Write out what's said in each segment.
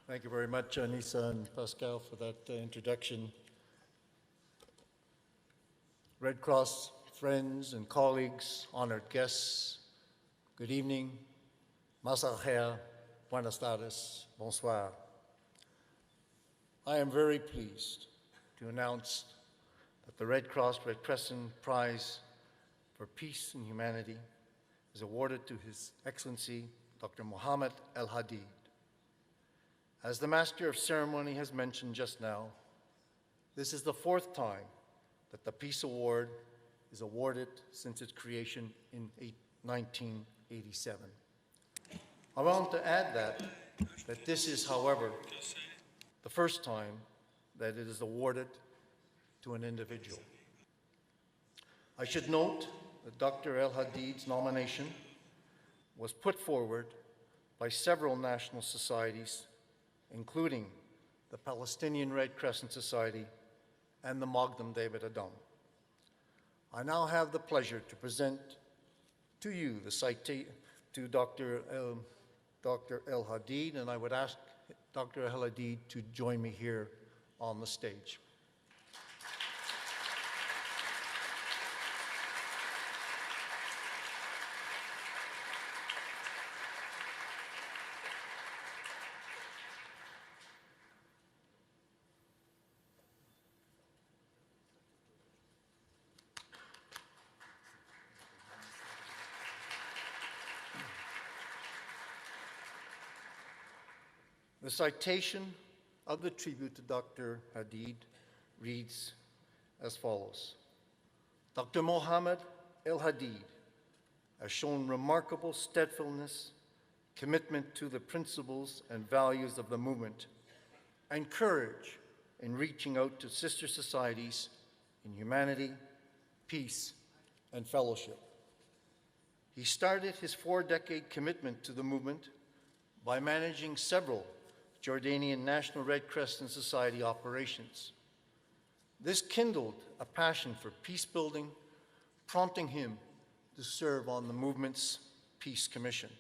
Thank you very much, Anissa and Pascal, for that introduction. Red Cross friends and colleagues, honored guests, good evening, masahel, buenas tardes, bonsoir. I am very pleased to announce that the Red Cross Red Crescent Prize for Peace and Humanity is awarded to His Excellency Dr. Mohammed El-Hadid. As the Master of Ceremony has mentioned just now, this is the fourth time that the Peace Award is awarded since its creation in 1987. I want to add that this is, however, the first time that it is awarded to an individual. I should note that Dr. El-Hadid's nomination was put forward by several national societies, including the Palestinian Red Crescent Society and the Maghdan David Adom. I now have the pleasure to present to you the citation to Dr. El-Hadid, and I would ask Dr. El-Hadid to join me here on the stage. The citation of the tribute to Dr. Hadid reads as follows. Dr. Mohammed El-Hadid has shown remarkable steadfastness, commitment to the principles and values of the movement, and courage in reaching out to sister societies in humanity, peace, and fellowship. He started his 4-decade commitment to the movement by managing several Jordanian National Red Crescent Society operations. This kindled a passion for peace building, prompting him to serve on the movement's Peace Commission.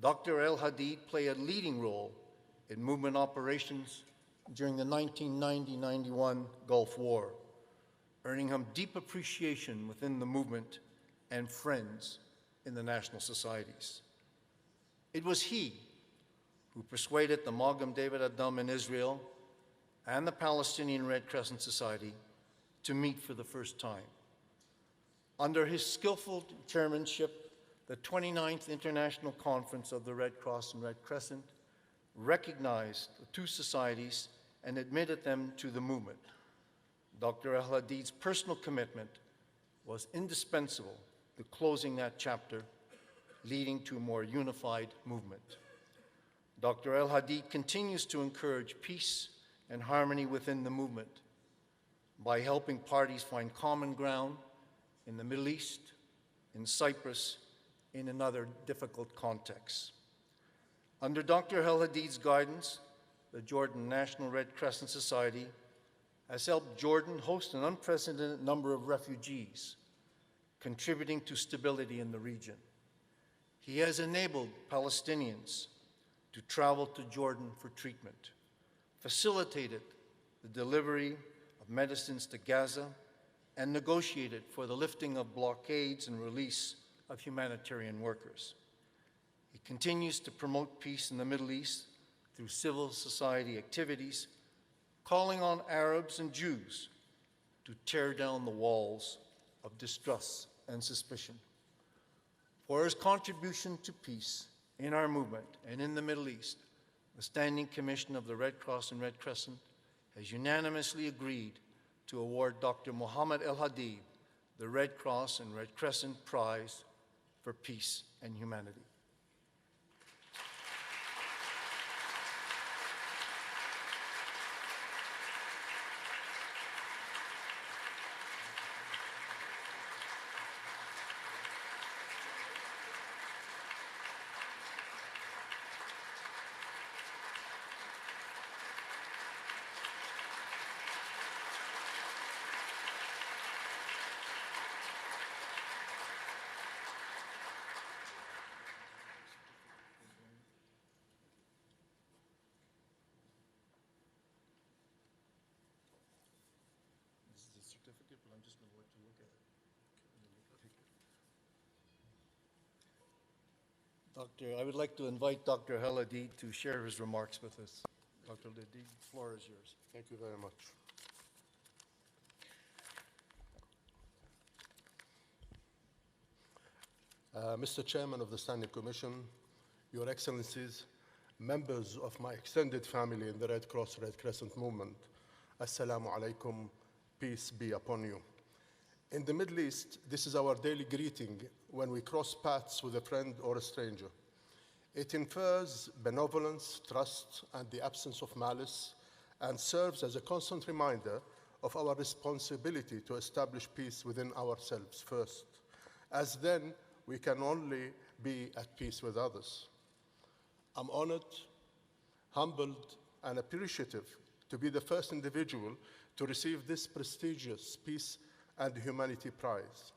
Dr. El-Hadid played a leading role in movement operations during the 1990-91 Gulf War, earning him deep appreciation within the movement and friends in the national societies. It was he who persuaded the Maghdan David Adom in Israel and the Palestinian Red Crescent Society to meet for the first time. Under his skillful chairmanship, the 29th International Conference of the Red Cross and Red Crescent recognized the two societies and admitted them to the movement. Dr. El-Hadid's personal commitment was indispensable to closing that chapter, leading to a more unified movement. Dr. El-Hadid continues to encourage peace and harmony within the movement by helping parties find common ground in the Middle East, in Cyprus, in other difficult contexts. Under Dr. El-Hadid's guidance, the Jordan National Red Crescent Society has helped Jordan host an unprecedented number of refugees, contributing to stability in the region. He has enabled Palestinians to travel to Jordan for treatment, facilitated the delivery of medicines to Gaza, and negotiated for the lifting of blockades and release of humanitarian workers. He continues to promote peace in the Middle East through civil society activities, calling on Arabs and Jews to tear down the walls of distrust and suspicion. For his contribution to peace in our movement and in the Middle East, the Standing Commission of the Red Cross and Red Crescent has unanimously agreed to award Dr. Mohammed El-Hadid the Red Cross and Red Crescent Prize for Peace and Humanity. I would like to invite Dr. Haladi to share his remarks with us. Dr. Haladi, the floor is yours. Thank you very much. Mr. Chairman of the Standing Commission, Your Excellencies, members of my extended family in the Red Cross Red Crescent movement, Assalamu alaikum, peace be upon you. In the Middle East, this is our daily greeting when we cross paths with a friend or a stranger. It infers benevolence, trust, and the absence of malice, and serves as a constant reminder of our responsibility to establish peace within ourselves first, as then we can only be at peace with others. I'm honored, humbled, and appreciative to be the first individual to receive this prestigious Peace and Humanity Prize.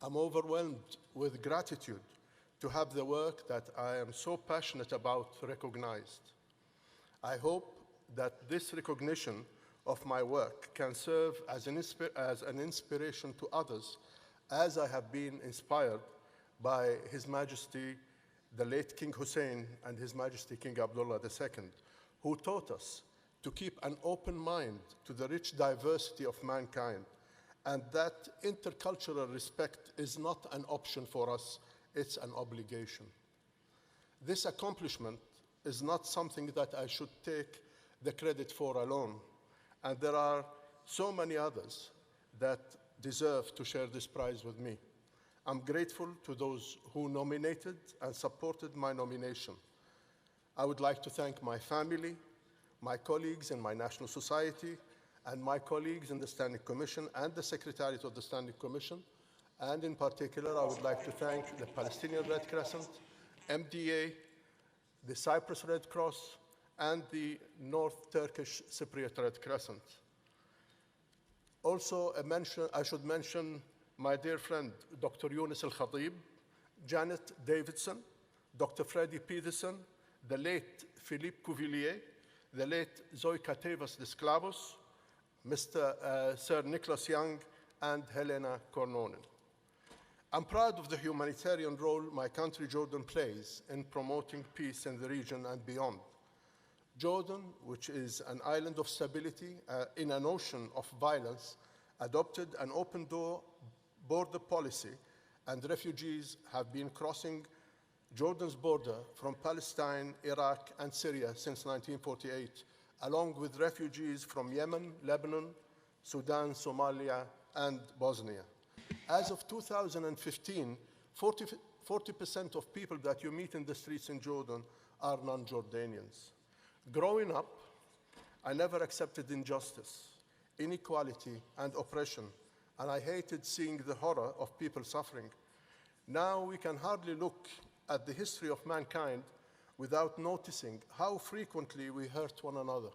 I'm overwhelmed with gratitude to have the work that I am so passionate about recognized. I hope that this recognition of my work can serve as an inspiration to others, as I have been inspired by His Majesty, the late King Hussein, and His Majesty King Abdullah II, who taught us to keep an open mind to the rich diversity of mankind, and that intercultural respect is not an option for us, it's an obligation. This accomplishment is not something that I should take the credit for alone, and there are so many others that deserve to share this prize with me. I'm grateful to those who nominated and supported my nomination. I would like to thank my family, my colleagues in my National Society, and my colleagues in the Standing Commission and the Secretariat of the Standing Commission. And in particular, I would like to thank the Palestinian Red Crescent, MDA, the Cyprus Red Cross, and the North Turkish Cypriot Red Crescent. Also, I should mention my dear friend, Dr. Yunus Al-Khatib, Janet Davidson, Dr. Freddie Peterson, the late Philippe Cuvillier, the late Zoe Katevas Desclavos, Mr. Sir Nicholas Young, and Helena Cornonen. I'm proud of the humanitarian role my country, Jordan, plays in promoting peace in the region and beyond. Jordan, which is an island of stability in an ocean of violence, adopted an open-door border policy, and refugees have been crossing Jordan's border from Palestine, Iraq, and Syria since 1948, along with refugees from Yemen, Lebanon, Sudan, Somalia, and Bosnia. As of 2015, 40% of people that you meet in the streets in Jordan are non-Jordanians. Growing up, I never accepted injustice, inequality, and oppression, and I hated seeing the horror of people suffering. Now we can hardly look at the history of mankind without noticing how frequently we hurt one another.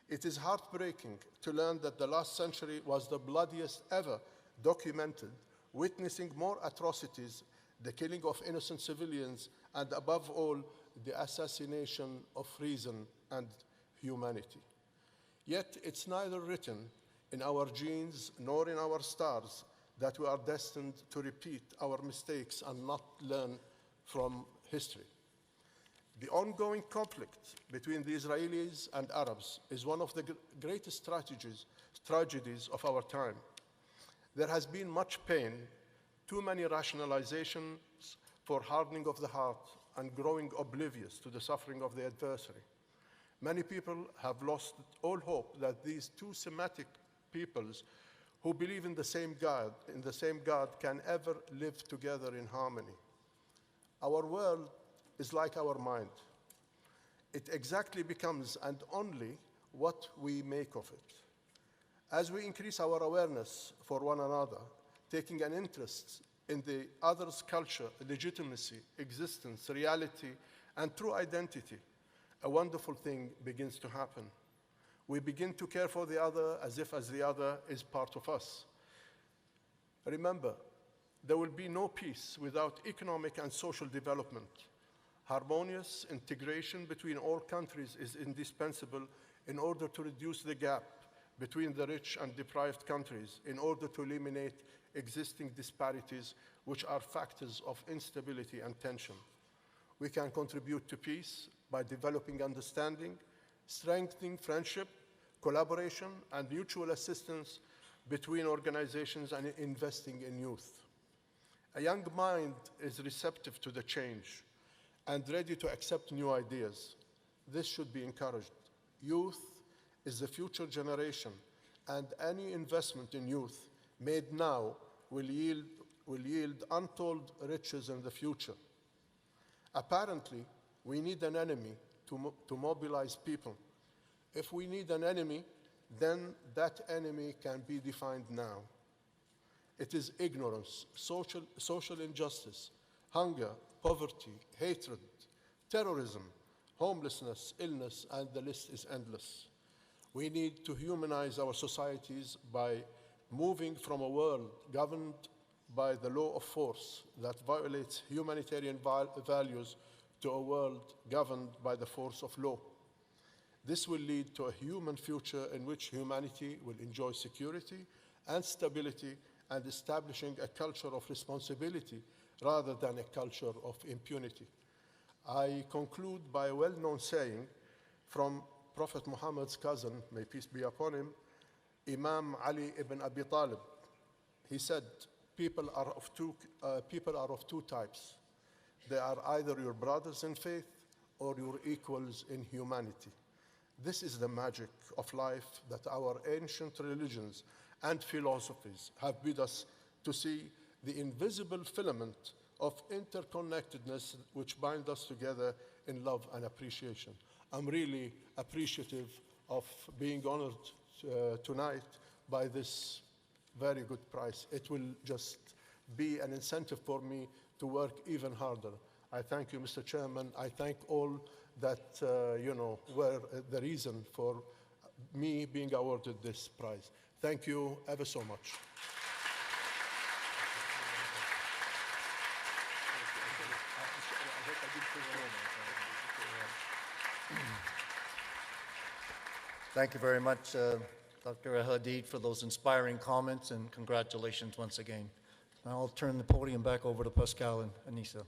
It is heartbreaking to learn that the last century was the bloodiest ever documented, witnessing more atrocities, the killing of innocent civilians, and above all, the assassination of reason and humanity. Yet it's neither written in our genes nor in our stars that we are destined to repeat our mistakes and not learn from history. The ongoing conflict between the Israelis and Arabs is one of the greatest tragedies of our time. There has been much pain, too many rationalizations for hardening of the heart and growing oblivious to the suffering of the adversary. Many people have lost all hope that these two Semitic peoples who believe in the same God can ever live together in harmony. Our world is like our mind. It exactly becomes and only what we make of it. As we increase our awareness for one another, taking an interest in the other's culture, legitimacy, existence, reality, and true identity, a wonderful thing begins to happen. We begin to care for the other as if the other is part of us. Remember, there will be no peace without economic and social development. Harmonious integration between all countries is indispensable in order to reduce the gap between the rich and deprived countries, in order to eliminate existing disparities which are factors of instability and tension. We can contribute to peace by developing understanding, strengthening friendship, collaboration, and mutual assistance between organizations, and investing in youth. A young mind is receptive to the change and ready to accept new ideas. This should be encouraged. Youth is the future generation, and any investment in youth made now will yield untold riches in the future. Apparently, we need an enemy to mobilize people. If we need an enemy, then that enemy can be defined now. It is ignorance, social injustice, hunger, poverty, hatred, terrorism, homelessness, illness, and the list is endless. We need to humanize our societies by moving from a world governed by the law of force that violates humanitarian values to a world governed by the force of law. This will lead to a human future in which humanity will enjoy security and stability, and establishing a culture of responsibility rather than a culture of impunity. I conclude by a well-known saying from Prophet Muhammad's cousin, may peace be upon him, Imam Ali ibn Abi Talib. He said, people are of two types. They are either your brothers in faith or your equals in humanity. This is the magic of life that our ancient religions and philosophies have bid us to see, the invisible filament of interconnectedness which bind us together in love and appreciation. I'm really appreciative of being honored tonight by this very good prize. It will just be an incentive for me to work even harder. I thank you, Mr. Chairman. I thank all that were the reason for me being awarded this prize. Thank you ever so much. Thank you very much, Dr. Hadid, for those inspiring comments, and congratulations once again. Now I'll turn the podium back over to Pascal and Anissa.